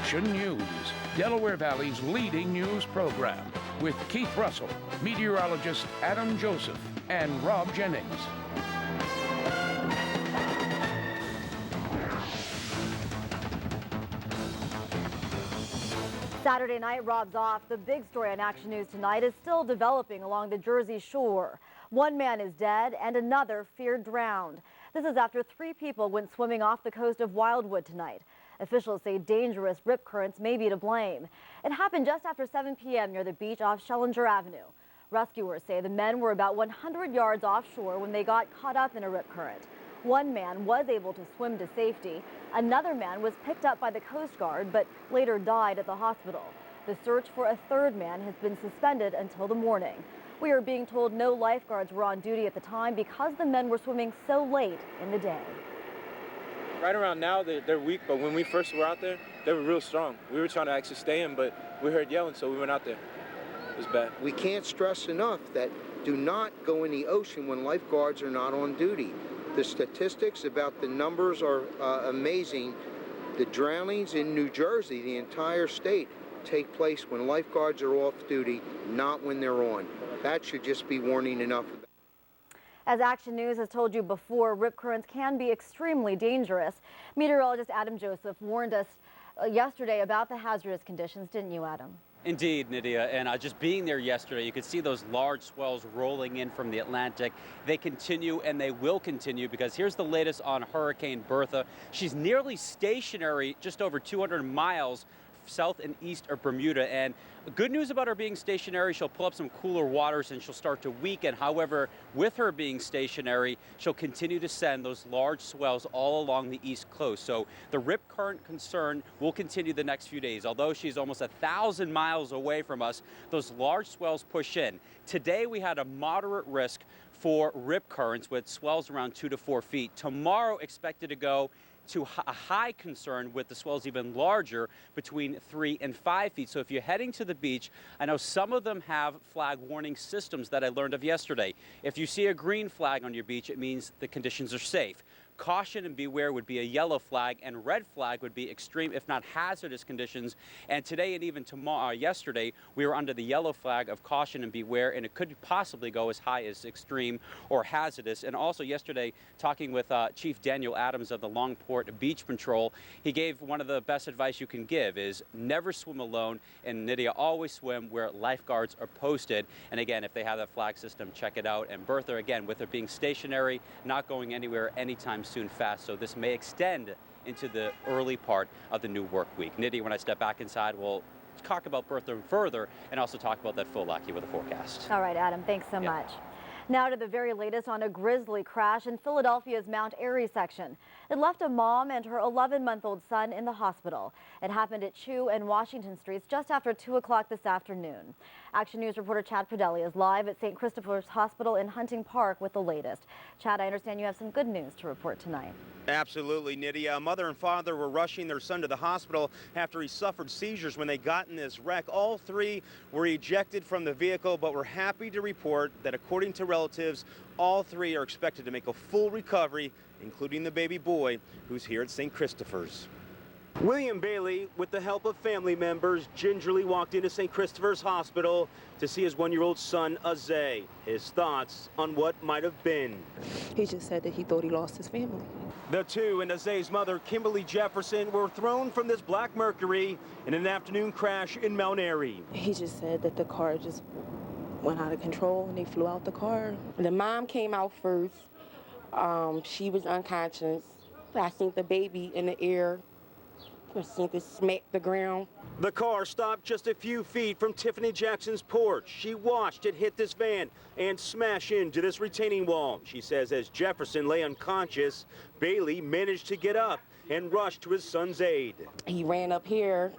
Action News, Delaware Valley's leading news program, with Keith Russell, meteorologist Adam Joseph, and Rob Jennings. Saturday night, Rob's off. The big story on Action News tonight is still developing along the Jersey shore. One man is dead and another feared drowned. This is after 3 people went swimming off the coast of Wildwood tonight. Officials say dangerous rip currents may be to blame. It happened just after 7 p.m. near the beach off Schellinger Avenue. Rescuers say the men were about 100 yards offshore when they got caught up in a rip current. One man was able to swim to safety. Another man was picked up by the Coast Guard, but later died at the hospital. The search for a third man has been suspended until the morning. We are being told no lifeguards were on duty at the time because the men were swimming so late in the day. Right around now, they're weak, but when we first were out there, they were real strong. We were trying to actually stay in, but we heard yelling, so we went out there. It was bad. We can't stress enough that do not go in the ocean when lifeguards are not on duty. The statistics about the numbers are amazing. The drownings in New Jersey, the entire state, take place when lifeguards are off duty, not when they're on. That should just be warning enough. As Action News has told you before, rip currents can be extremely dangerous. Meteorologist Adam Joseph warned us yesterday about the hazardous conditions, didn't you, Adam? Indeed, Nydia, and just being there yesterday, you could see those large swells rolling in from the Atlantic. They continue and they will continue because here's the latest on Hurricane Bertha. She's nearly stationary just over 200 miles south and east of Bermuda, and good news about her being stationary, she'll pull up some cooler waters and she'll start to weaken. However, with her being stationary, she'll continue to send those large swells all along the east coast. So the rip current concern will continue the next few days. Although she's almost 1,000 miles away from us, those large swells push in. Today we had a moderate risk for rip currents with swells around 2 to 4 feet. Tomorrow expected to go to a high concern with the swells even larger, between 3 and 5 feet. So if you're heading to the beach, I know some of them have flag warning systems that I learned of yesterday. If you see a green flag on your beach, it means the conditions are safe. Caution and beware would be a yellow flag, and red flag would be extreme, if not hazardous conditions. And today and even tomorrow, yesterday, we were under the yellow flag of caution and beware, and it could possibly go as high as extreme or hazardous. And also yesterday, talking with Chief Daniel Adams of the Longport Beach Patrol, he gave one of the best advice you can give is never swim alone, and Nydia, always swim where lifeguards are posted. And again, if they have that flag system, check it out. And Bertha, again, with her being stationary, not going anywhere anytime soon fast, so this may extend into the early part of the new work week. Nydia, when I step back inside, we'll talk about Bertha further and also talk about that full AccuWeather forecast. All right, Adam, thanks so much. Now to the very latest on a grisly crash in Philadelphia's Mount Airy section. It left a mom and her 11-month-old son in the hospital. It happened at Chew and Washington Streets just after 2 o'clock this afternoon. Action News reporter Chad Pradelli is live at St. Christopher's Hospital in Hunting Park with the latest. Chad, I understand you have some good news to report tonight. Absolutely, Nydia. Mother and father were rushing their son to the hospital after he suffered seizures when they got in this wreck. All 3 were ejected from the vehicle, but we're happy to report that according to relatives, all 3 are expected to make a full recovery, including the baby boy who's here at St. Christopher's. William Bailey, with the help of family members, gingerly walked into St. Christopher's Hospital to see his 1-year-old son, Azay. His thoughts on what might have been. He just said that he thought he lost his family. The 2 and Azay's mother, Kimberly Jefferson, were thrown from this Black Mercury in an afternoon crash in Mount Airy. He just said that the car just went out of control and they flew out the car. The mom came out first. She was unconscious. I seen the baby in the air. I seen it smack the ground. The car stopped just a few feet from Tiffany Jackson's porch. She watched it hit this van and smash into this retaining wall. She says as Jefferson lay unconscious, Bailey managed to get up and rush to his son's aid. He ran up here,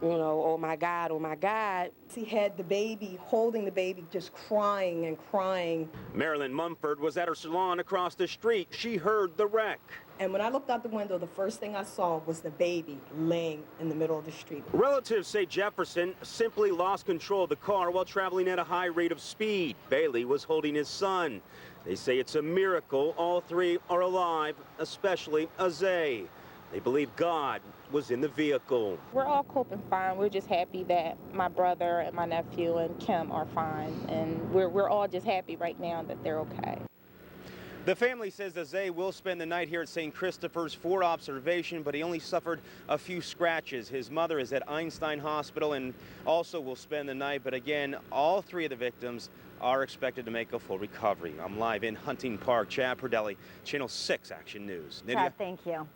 you know, oh my God, oh my God. He had the baby, holding the baby, just crying and crying. Marilyn Mumford was at her salon across the street. She heard the wreck. And when I looked out the window, the first thing I saw was the baby laying in the middle of the street. Relatives say Jefferson simply lost control of the car while traveling at a high rate of speed. Bailey was holding his son. They say it's a miracle all 3 are alive, especially Azay. They believe God was in the vehicle. We're all coping fine. We're just happy that my brother and my nephew and Kim are fine. And we're all just happy right now that they're okay. The family says Azay will spend the night here at St. Christopher's for observation, but he only suffered a few scratches. His mother is at Einstein Hospital and also will spend the night. But again, all three of the victims are expected to make a full recovery. I'm live in Hunting Park. Chad Perdelli, Channel 6 Action News. Nydia? Chad, thank you.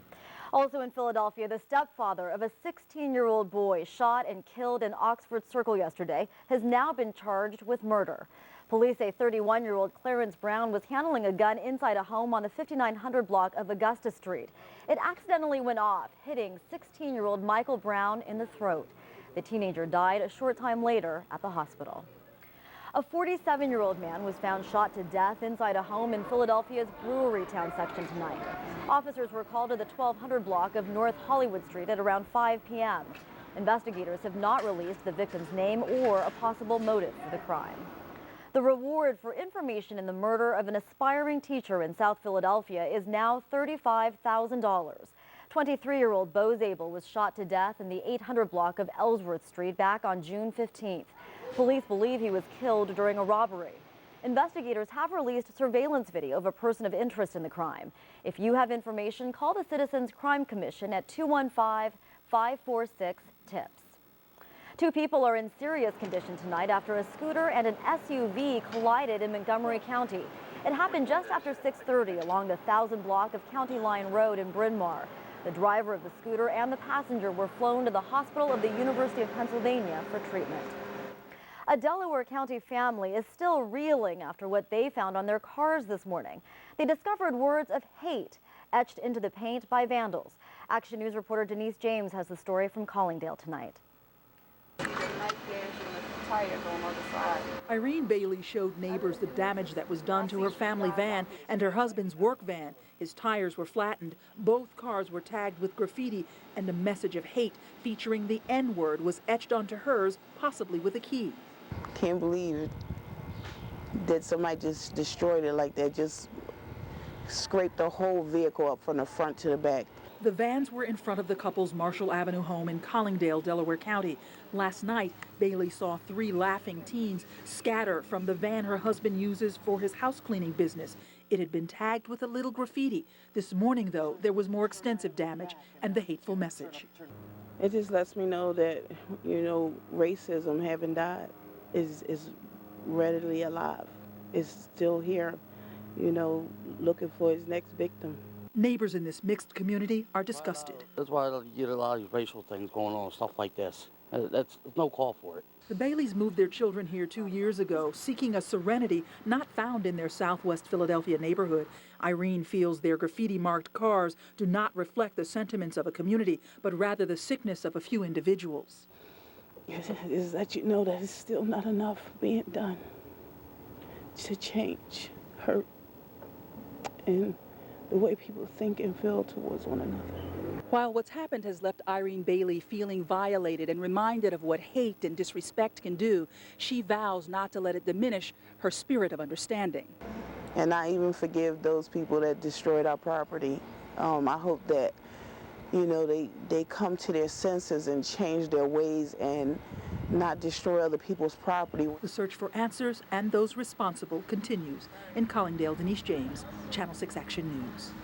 Also in Philadelphia, the stepfather of a 16-year-old boy shot and killed in Oxford Circle yesterday has now been charged with murder. Police say 31-year-old Clarence Brown was handling a gun inside a home on the 5900 block of Augusta Street. It accidentally went off, hitting 16-year-old Michael Brown in the throat. The teenager died a short time later at the hospital. A 47-year-old man was found shot to death inside a home in Philadelphia's Brewery Town section tonight. Officers were called to the 1200 block of North Hollywood Street at around 5 p.m. Investigators have not released the victim's name or a possible motive for the crime. The reward for information in the murder of an aspiring teacher in South Philadelphia is now $35,000. 23-year-old Bo Zabel was shot to death in the 800 block of Ellsworth Street back on June 15th. Police believe he was killed during a robbery. Investigators have released surveillance video of a person of interest in the crime. If you have information, call the Citizens Crime Commission at 215-546-TIPS. Two people are in serious condition tonight after a scooter and an SUV collided in Montgomery County. It happened just after 6:30 along the 1000 block of County Line Road in Bryn Mawr. The driver of the scooter and the passenger were flown to the hospital of the University of Pennsylvania for treatment. A Delaware County family is still reeling after what they found on their cars this morning. They discovered words of hate etched into the paint by vandals. Action News reporter Denise James has the story from Collingdale tonight. Irene Bailey showed neighbors the damage that was done to her family van and her husband's work van. His tires were flattened, both cars were tagged with graffiti, and a message of hate featuring the N-word was etched onto hers, possibly with a key. Can't believe that somebody just destroyed it like that, just scraped the whole vehicle up from the front to the back. The vans were in front of the couple's Marshall Avenue home in Collingdale, Delaware County. Last night, Bailey saw 3 laughing teens scatter from the van her husband uses for his house cleaning business. It had been tagged with a little graffiti. This morning, though, there was more extensive damage and the hateful message. It just lets me know that, racism haven't died. Is readily alive. It's still here, looking for its next victim. Neighbors in this mixed community are disgusted. That's why you get a lot of these racial things going on, stuff like this. That's no call for it. The Baileys moved their children here 2 years ago, seeking a serenity not found in their Southwest Philadelphia neighborhood. Irene feels their graffiti-marked cars do not reflect the sentiments of a community, but rather the sickness of a few individuals. Is that you know that it's still not enough being done to change hurt and the way people think and feel towards one another. While what's happened has left Irene Bailey feeling violated and reminded of what hate and disrespect can do, she vows not to let it diminish her spirit of understanding. And I even forgive those people that destroyed our property. I hope that, they come to their senses and change their ways and not destroy other people's property. The search for answers and those responsible continues. In Collingdale, Denise James, Channel 6 Action News.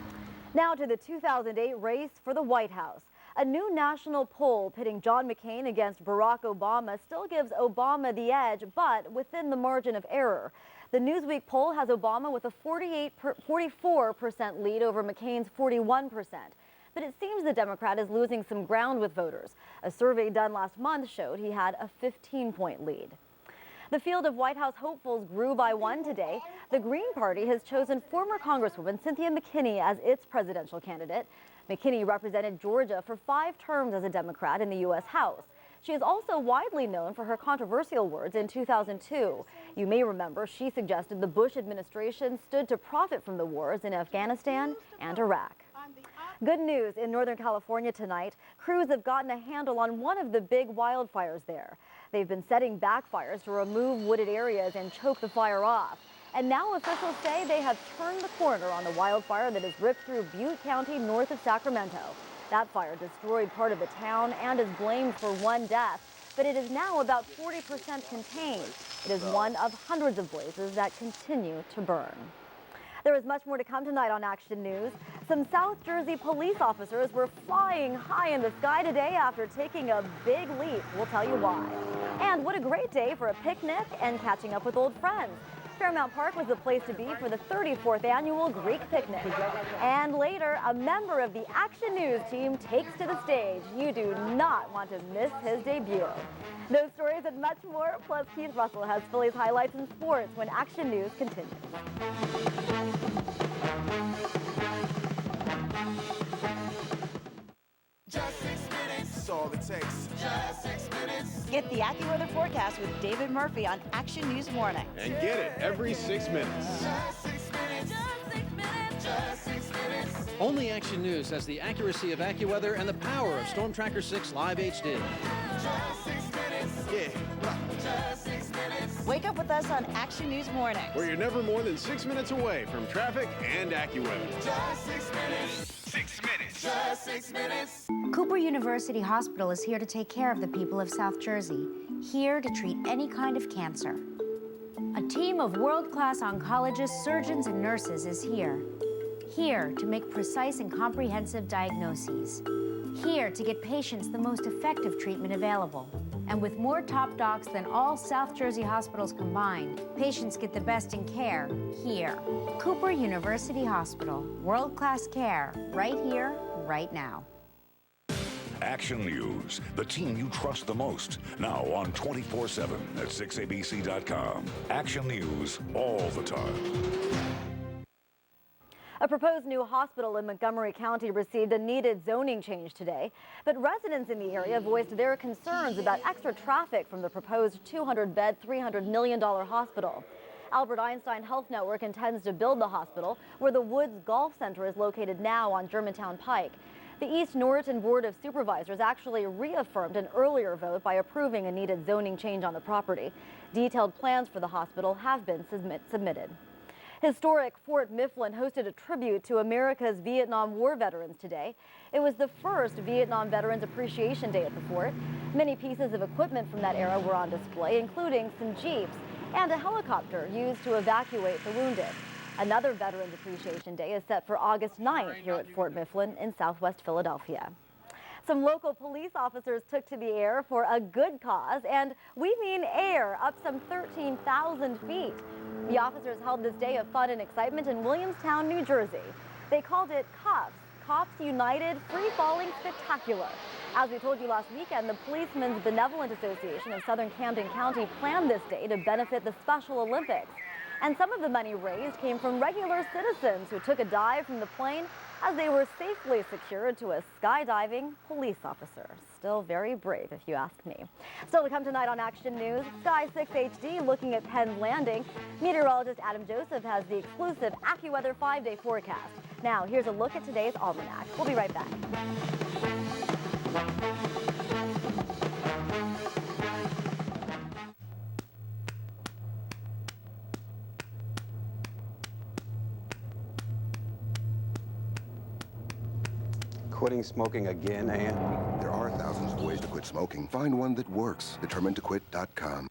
Now to the 2008 race for the White House. A new national poll pitting John McCain against Barack Obama still gives Obama the edge, but within the margin of error. The Newsweek poll has Obama with a 44% lead over McCain's 41%. But it seems the Democrat is losing some ground with voters. A survey done last month showed he had a 15-point lead. The field of White House hopefuls grew by 1 today. The Green Party has chosen former Congresswoman Cynthia McKinney as its presidential candidate. McKinney represented Georgia for 5 terms as a Democrat in the U.S. House. She is also widely known for her controversial words in 2002. You may remember she suggested the Bush administration stood to profit from the wars in Afghanistan and Iraq. Good news in Northern California tonight. Crews have gotten a handle on one of the big wildfires there. They've been setting backfires to remove wooded areas and choke the fire off. And now officials say they have turned the corner on the wildfire that has ripped through Butte County north of Sacramento. That fire destroyed part of the town and is blamed for one death, but it is now about 40% contained. It is one of hundreds of blazes that continue to burn. There is much more to come tonight on Action News. Some South Jersey police officers were flying high in the sky today after taking a big leap. We'll tell you why. And what a great day for a picnic and catching up with old friends. Fairmount Park was the place to be for the 34th annual Greek picnic. And later, a member of the Action News team takes to the stage. You do not want to miss his debut. Those stories and much more, plus Keith Russell has Phillies highlights and sports when Action News continues. Just 6 minutes, that's all it takes. Just 6 minutes. Get the AccuWeather forecast with David Murphy on Action News Morning. And get it every 6 minutes. Just 6 minutes. Just 6 minutes. Just 6 minutes. Only Action News has the accuracy of AccuWeather and the power of Storm Tracker 6 Live HD. Just 6 minutes. Yeah. Just 6 minutes. Wake up with us on Action News Morning, where you're never more than 6 minutes away from traffic and AccuWeather. Just 6 minutes. 6 minutes. Just 6 minutes. Cooper University Hospital is here to take care of the people of South Jersey, here to treat any kind of cancer. A team of world-class oncologists, surgeons, and nurses is here to make precise and comprehensive diagnoses, here to get patients the most effective treatment available. And with more top docs than all South Jersey hospitals combined, patients get the best in care here. Cooper University Hospital, world-class care, right here, right now. Action News, the team you trust the most. Now on 24/7 at 6abc.com. Action News all the time. A proposed new hospital in Montgomery County received a needed zoning change today, but residents in the area voiced their concerns about extra traffic from the proposed 200-bed, $300 million hospital. Albert Einstein Health Network intends to build the hospital where the Woods Golf Center is located now on Germantown Pike. The East Norriton Board of Supervisors actually reaffirmed an earlier vote by approving a needed zoning change on the property. Detailed plans for the hospital have been submitted. Historic Fort Mifflin hosted a tribute to America's Vietnam War veterans today. It was the first Vietnam Veterans Appreciation Day at the fort. Many pieces of equipment from that era were on display, including some Jeeps and a helicopter used to evacuate the wounded. Another Veterans Appreciation Day is set for August 9th here at Fort Mifflin in Southwest Philadelphia. Some local police officers took to the air for a good cause, and we mean air, up some 13,000 feet. The officers held this day of fun and excitement in Williamstown, New Jersey. They called it COPS, Cops United Free Falling Spectacular. As we told you last weekend, the Policemen's Benevolent Association of Southern Camden County planned this day to benefit the Special Olympics. And some of the money raised came from regular citizens who took a dive from the plane as they were safely secured to a skydiving police officer. Still very brave, if you ask me. Still to come tonight on Action News, Sky 6 HD looking at Penn's Landing. Meteorologist Adam Joseph has the exclusive AccuWeather 5-day forecast. Now, here's a look at today's almanac. We'll be right back. Quitting smoking again, Ann? There are thousands of ways to quit smoking. Find one that works. DeterminedToQuit.com.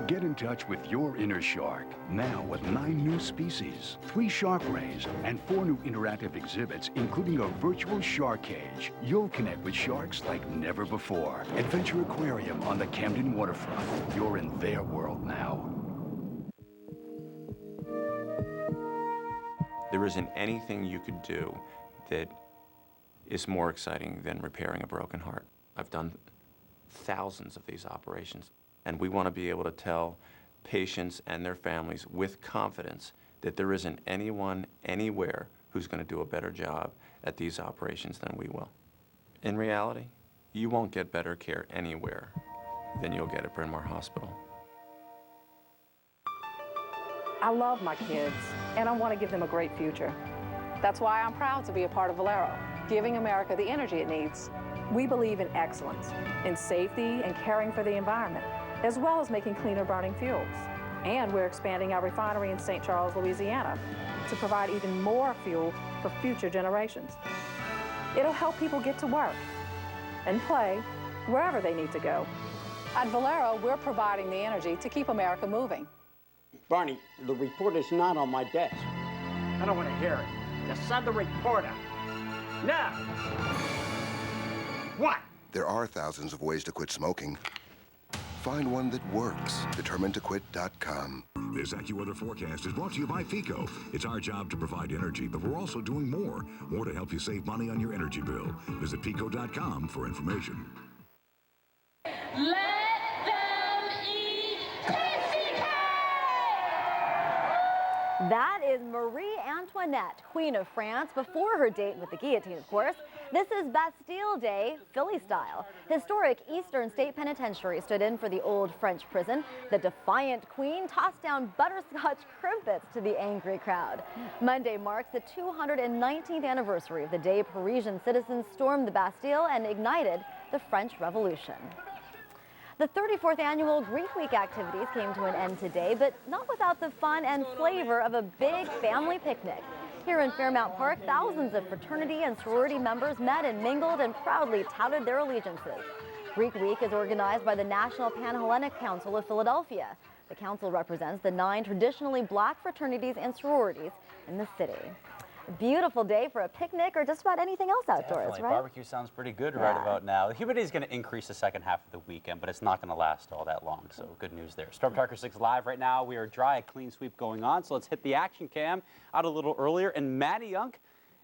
Get in touch with your inner shark, now with 9 new species, 3 shark rays, and 4 new interactive exhibits, including a virtual shark cage. You'll connect with sharks like never before. Adventure Aquarium on the Camden waterfront. You're in their world now. There isn't anything you could do that is more exciting than repairing a broken heart. I've done thousands of these operations. And we want to be able to tell patients and their families with confidence that there isn't anyone, anywhere, who's going to do a better job at these operations than we will. In reality, you won't get better care anywhere than you'll get at Bryn Mawr Hospital. I love my kids, and I want to give them a great future. That's why I'm proud to be a part of Valero, giving America the energy it needs We believe in excellence, in safety and caring for the environment, as well as making cleaner burning fuels. And we're expanding our refinery in St. Charles, Louisiana, to provide even more fuel for future generations. It'll help people get to work and play wherever they need to go. At Valero, we're providing the energy to keep America moving. Barney, the report is not on my desk. I don't want to hear it. Just send the reporter. Now! What? There are thousands of ways to quit smoking. Find one that works. DeterminedToQuit.com. This AccuWeather forecast is brought to you by FECO. It's our job to provide energy, but we're also doing more. More to help you save money on your energy bill. Visit FECO.com for information. That is Marie Antoinette, Queen of France, before her date with the guillotine, of course. This is Bastille Day, Philly style. Historic Eastern State Penitentiary stood in for the old French prison. The defiant queen tossed down butterscotch crimpets to the angry crowd. Monday marks the 219th anniversary of the day Parisian citizens stormed the Bastille and ignited the French Revolution. The 34th annual Greek Week activities came to an end today, but not without the fun and flavor of a big family picnic. Here in Fairmount Park, thousands of fraternity and sorority members met and mingled and proudly touted their allegiances. Greek Week is organized by the National Pan-Hellenic Council of Philadelphia. The council represents the 9 traditionally black fraternities and sororities in the city. A beautiful day for a picnic or just about anything else outdoors, Definitely. right? Barbecue sounds pretty good right about now. The humidity is going to increase the second half of the weekend, but it's not going to last all that long, so good news there. Storm Tracker 6 live right now. We are dry, a clean sweep going on, so let's hit the action cam out a little earlier. And Maddie Young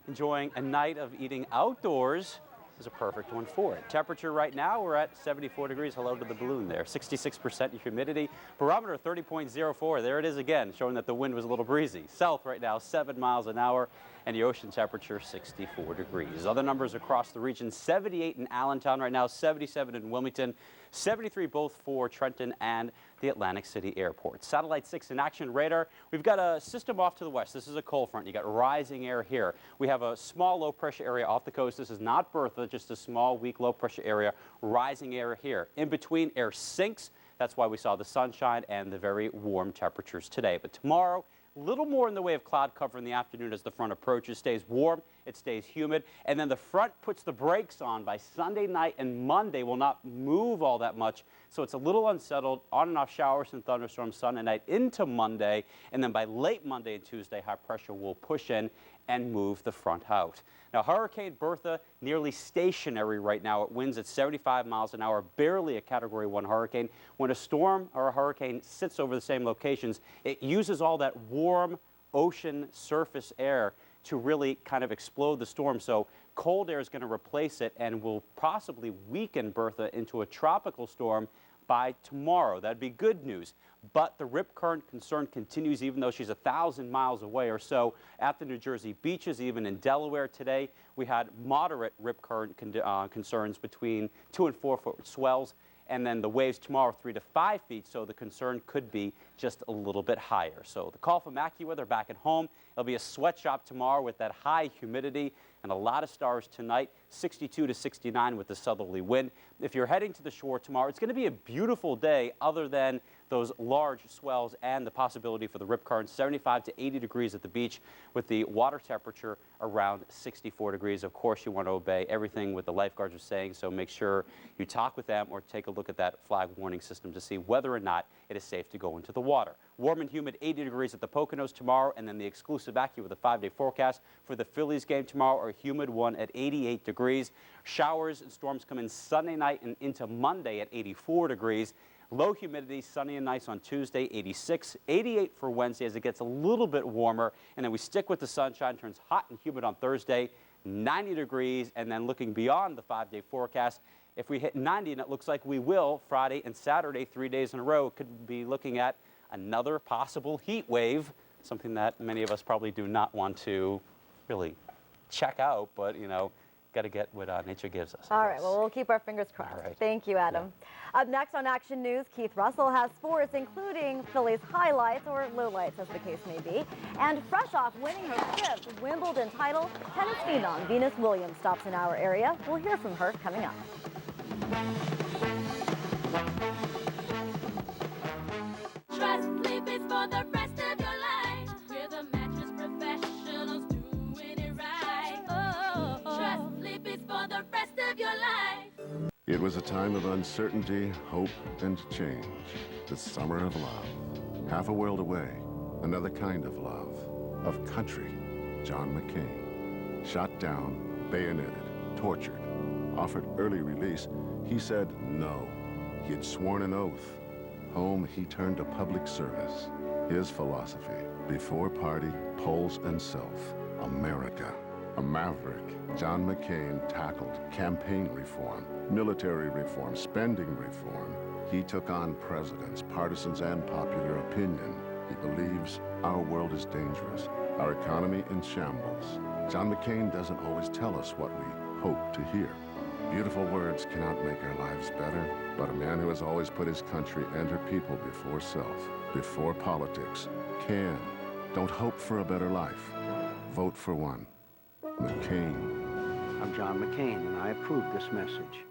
enjoying a night of eating outdoors is a perfect one for it. Temperature right now, we're at 74 degrees. Hello to the balloon there. 66% humidity. Barometer 30.04. There it is again, showing that the wind was a little breezy. South right now, 7 miles an hour. And the ocean temperature 64 degrees. Other numbers across the region, 78 in Allentown right now, 77 in Wilmington, 73 both for Trenton and the Atlantic City Airport. Satellite 6 in action. Radar, we've got a system off to the west. This is a cold front. You got rising air here. We have a small low pressure area off the coast. This is not Bertha, just a small weak low pressure area. Rising air here. In between, air sinks. That's why we saw the sunshine and the very warm temperatures today. But tomorrow, a little more in the way of cloud cover in the afternoon as the front approaches. Stays warm, it stays humid, and then the front puts the brakes on by Sunday night, and Monday will not move all that much. So it's a little unsettled, on and off showers and thunderstorms Sunday night into Monday, and then by late Monday and Tuesday, high pressure will push in and move the front out. Now, Hurricane Bertha nearly stationary right now. It winds at 75 miles an hour, barely a Category 1 hurricane. When a storm or a hurricane sits over the same locations, it uses all that warm ocean surface air to really kind of explode the storm. So cold air is going to replace it and will possibly weaken Bertha into a tropical storm by tomorrow. That'd be good news. But the rip current concern continues even though she's 1,000 miles away or so at the New Jersey beaches. Even in Delaware today, we had moderate rip current concerns between 2 and 4 foot swells. And then the waves tomorrow 3 to 5 feet, so the concern could be just a little bit higher. So the call from AccuWeather back at home. It'll be a sweatshop tomorrow with that high humidity and a lot of stars tonight, 62 to 69 with the southerly wind. If you're heading to the shore tomorrow, it's going to be a beautiful day other than those large swells and the possibility for the rip current, 75 to 80 degrees at the beach with the water temperature around 64 degrees. Of course, you want to obey everything what the lifeguards are saying, so make sure you talk with them or take a look at that flag warning system to see whether or not it is safe to go into the water. Warm and humid 80 degrees at the Poconos tomorrow, and then the exclusive AccuWeather 5-day forecast for the Phillies game tomorrow, a humid one at 88 degrees. Showers and storms come in Sunday night and into Monday at 84 degrees. Low humidity, sunny and nice on Tuesday, 86, 88 for Wednesday as it gets a little bit warmer. And then we stick with the sunshine, turns hot and humid on Thursday, 90 degrees. And then looking beyond the 5-day forecast, if we hit 90, and it looks like we will, Friday and Saturday, 3 days in a row, could be looking at another possible heat wave, something that many of us probably do not want to really check out. But, you know, got to get what nature gives us. All right, well, we'll keep our fingers crossed. All right. Thank you, Adam. Up next on Action News, Keith Russell has sports, including Phillies highlights, or lowlights as the case may be. And fresh off winning her 5th Wimbledon title, tennis phenom Venus Williams stops in our area. We'll hear from her coming up. Trust Sleep is for the rest of your life. We're the mattress professionals doing it right. Oh, Trust Sleep is for the rest of your life. It was a time of uncertainty, hope, and change. The summer of love. Half a world away, another kind of love. Of country. John McCain. Shot down, bayoneted, tortured. Offered early release, he said no. He had sworn an oath. Home, he turned to public service. His philosophy, before party, polls, and self. America. A maverick, John McCain tackled campaign reform, military reform, spending reform. He took on presidents, partisans, and popular opinion. He believes our world is dangerous, our economy in shambles. John McCain doesn't always tell us what we hope to hear. Beautiful words cannot make our lives better, but a man who has always put his country and her people before self, before politics, can. Don't hope for a better life. Vote for one. McCain. I'm John McCain, and I approve this message.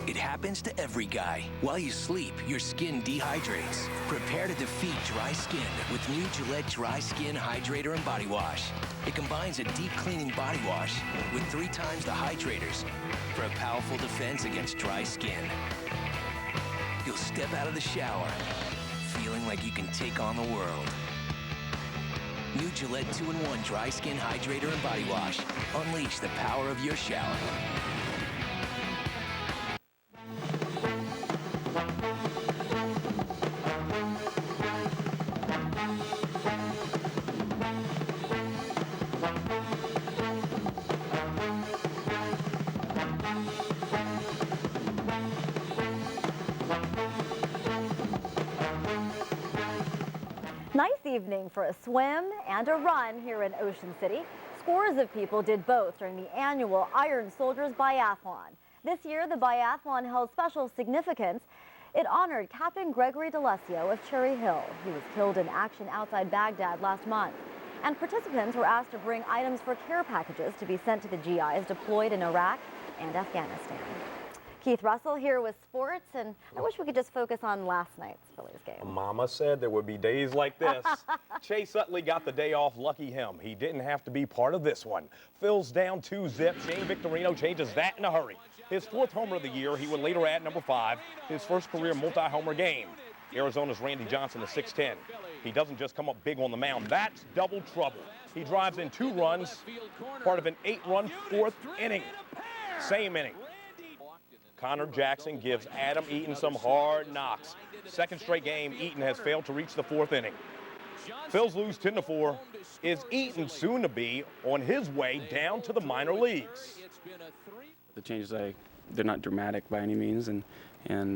It happens to every guy. While you sleep, your skin dehydrates. Prepare to defeat dry skin with new Gillette Dry Skin Hydrator and Body Wash. It combines a deep cleaning body wash with 3 times the hydrators for a powerful defense against dry skin. You'll step out of the shower feeling like you can take on the world. New Gillette 2-in-1 Dry Skin Hydrator and Body Wash. Unleash the power of your shower. Nice evening for a swim and a run here in Ocean City. Scores of people did both during the annual Iron Soldiers Biathlon. This year, the biathlon held special significance. It honored Captain Gregory D'Alessio of Cherry Hill. He was killed in action outside Baghdad last month. And participants were asked to bring items for care packages to be sent to the GIs deployed in Iraq and Afghanistan. Keith Russell here with sports, and I wish we could just focus on last night's Phillies game. Mama said there would be days like this. Chase Utley got the day off, lucky him. He didn't have to be part of this one. Phil's down 2-zip. Shane Victorino changes that in a hurry. His 4th homer of the year, he would later add number 5, his first career multi-homer game. Arizona's Randy Johnson is 6'10". He doesn't just come up big on the mound. That's double trouble. He drives in 2 runs, part of an 8-run 4th inning. Same inning. Connor Jackson gives Adam Eaton some hard knocks. Second straight game, Eaton has failed to reach the 4th inning. Phils lose 10-4. Is Eaton soon to be on his way down to the minor leagues? The changes, they're not dramatic by any means, and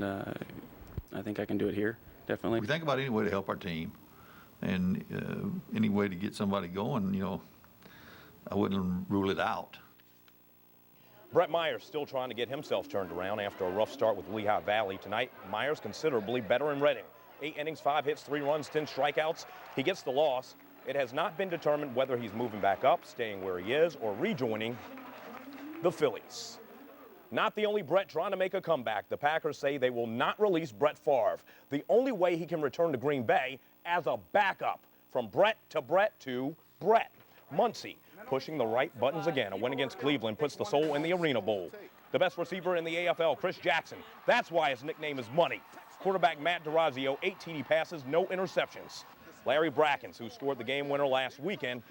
I think I can do it here, definitely. We think about any way to help our team, and any way to get somebody going, I wouldn't rule it out. Brett Myers still trying to get himself turned around after a rough start with Lehigh Valley. Tonight, Myers considerably better in Reading. 8 innings, 5 hits, 3 runs, 10 strikeouts. He gets the loss. It has not been determined whether he's moving back up, staying where he is, or rejoining the Phillies. Not the only Brett trying to make a comeback. The Packers say they will not release Brett Favre. The only way he can return to Green Bay as a backup. From Brett to Brett to Brett. Muncie pushing the right buttons again. A win against Cleveland puts the Soul in the Arena Bowl. The best receiver in the AFL, Chris Jackson. That's why his nickname is Money. Quarterback Matt DeRazio, 8 TD passes, no interceptions. Larry Brackens, who scored the game winner last weekend,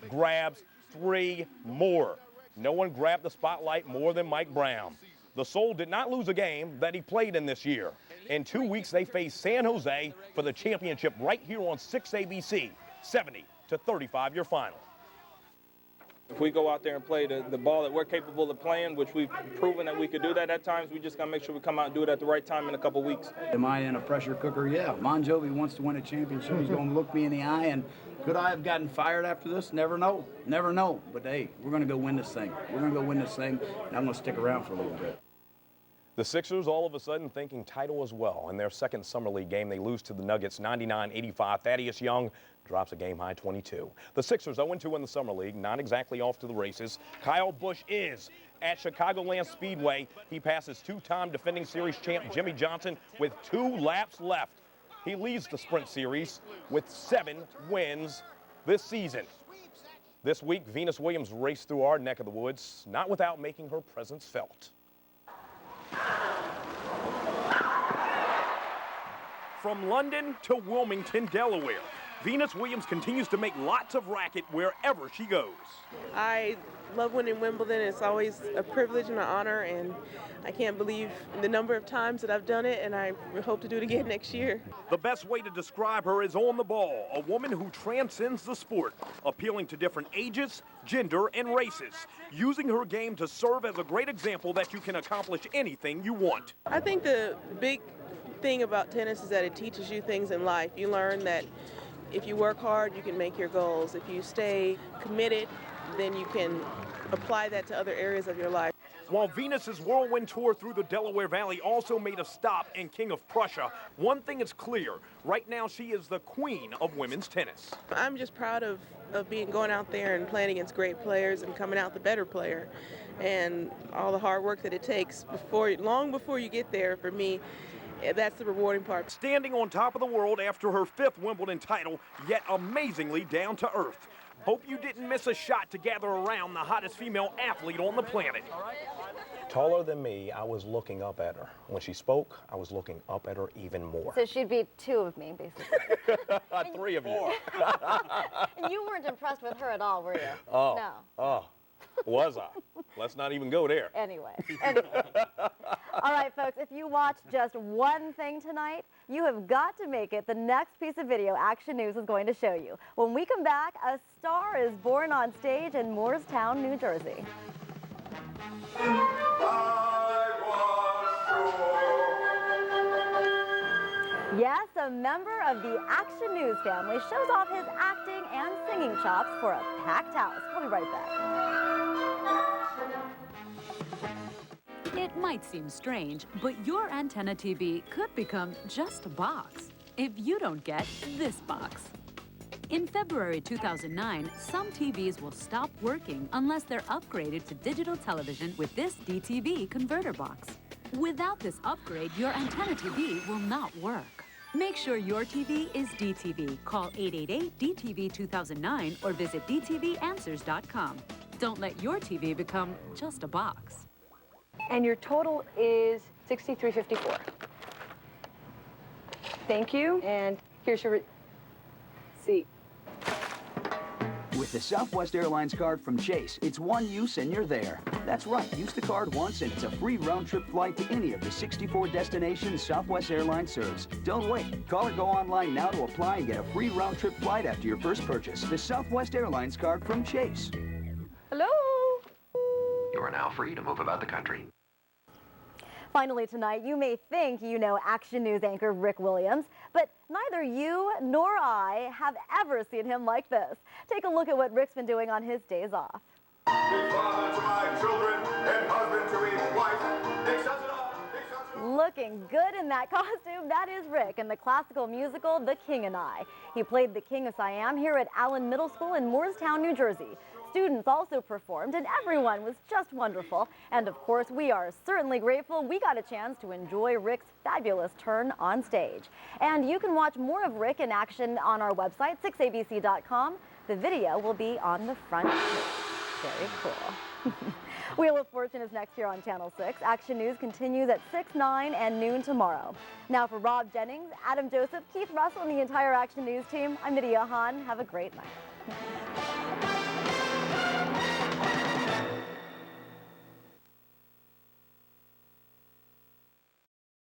grabs 3 more. No one grabbed the spotlight more than Mike Brown. The Soul did not lose a game that he played in this year. In 2 weeks, they face San Jose for the championship right here on 6 ABC. 70-35 your final. If we go out there and play the ball that we're capable of playing, which we've proven that we could do that at times, we just got to make sure we come out and do it at the right time in a couple weeks. Am I in a pressure cooker? Yeah. Bon Jovi wants to win a championship. He's going to look me in the eye, and could I have gotten fired after this? Never know. Never know. But, hey, we're going to go win this thing. We're going to go win this thing, and I'm going to stick around for a little bit. The Sixers all of a sudden thinking title as well. In their second Summer League game, they lose to the Nuggets 99-85. Thaddeus Young drops a game-high 22. The Sixers 0-2 in the Summer League, not exactly off to the races. Kyle Busch is at Chicagoland Speedway. He passes two-time defending series champ Jimmy Johnson with 2 laps left. He leads the sprint series with 7 wins this season. This week, Venus Williams raced through our neck of the woods, not without making her presence felt. From London to Wilmington, Delaware, Venus Williams continues to make lots of racket wherever she goes. I love winning Wimbledon. It's always a privilege and an honor, and I can't believe the number of times that I've done it, and I hope to do it again next year. The best way to describe her is on the ball, a woman who transcends the sport, appealing to different ages, gender, and races, using her game to serve as a great example that you can accomplish anything you want. I think the big thing about tennis is that it teaches you things in life. You learn that if you work hard, you can make your goals. If you stay committed, then you can apply that to other areas of your life. While Venus's whirlwind tour through the Delaware Valley also made a stop in King of Prussia, one thing is clear. Right now, she is the queen of women's tennis. I'm just proud of going out there and playing against great players and coming out the better player. And all the hard work that it takes long before you get there, for me, that's the rewarding part. Standing on top of the world after her 5th Wimbledon title, yet amazingly down to earth. Hope you didn't miss a shot to gather around the hottest female athlete on the planet. Taller than me, I was looking up at her. When she spoke, I was looking up at her even more. So she'd be 2 of me, basically. 3 of you. And you weren't impressed with her at all, were you? Oh. No. Oh. Was I? Let's not even go there. Anyway. All right, folks, if you watch just one thing tonight, you have got to make it the next piece of video Action News is going to show you. When we come back, a star is born on stage in Moorestown, New Jersey. Yes, a member of the Action News family shows off his acting and singing chops for a packed house. We'll be right back. It might seem strange, but your antenna TV could become just a box if you don't get this box. In February 2009, some TVs will stop working unless they're upgraded to digital television with this DTV converter box. Without this upgrade, your antenna TV will not work. Make sure your TV is DTV. Call 888-DTV-2009 or visit dtvanswers.com. Don't let your TV become just a box. And your total is $63.54. Thank you, and here's your receipt. With the Southwest Airlines card from Chase, it's one use and you're there. That's right, use the card once and it's a free round-trip flight to any of the 64 destinations Southwest Airlines serves. Don't wait. Call or go online now to apply and get a free round-trip flight after your first purchase. The Southwest Airlines card from Chase. Hello? You are now free to move about the country. Finally tonight, you may think you know Action News anchor Rick Williams, but neither you nor I have ever seen him like this. Take a look at what Rick's been doing on his days off. Father to my children and husband to each wife. Looking good in that costume, that is Rick in the classical musical The King and I. He played the King of Siam here at Allen Middle School in Moorestown, New Jersey. Students also performed, and everyone was just wonderful. And of course, we are certainly grateful we got a chance to enjoy Rick's fabulous turn on stage. And you can watch more of Rick in action on our website, 6abc.com. The video will be on the front page. Very cool. Wheel of Fortune is next year on Channel 6. Action News continues at 6, 9, and noon tomorrow. Now for Rob Jennings, Adam Joseph, Keith Russell, and the entire Action News team, I'm Nydia Hahn. Have a great night.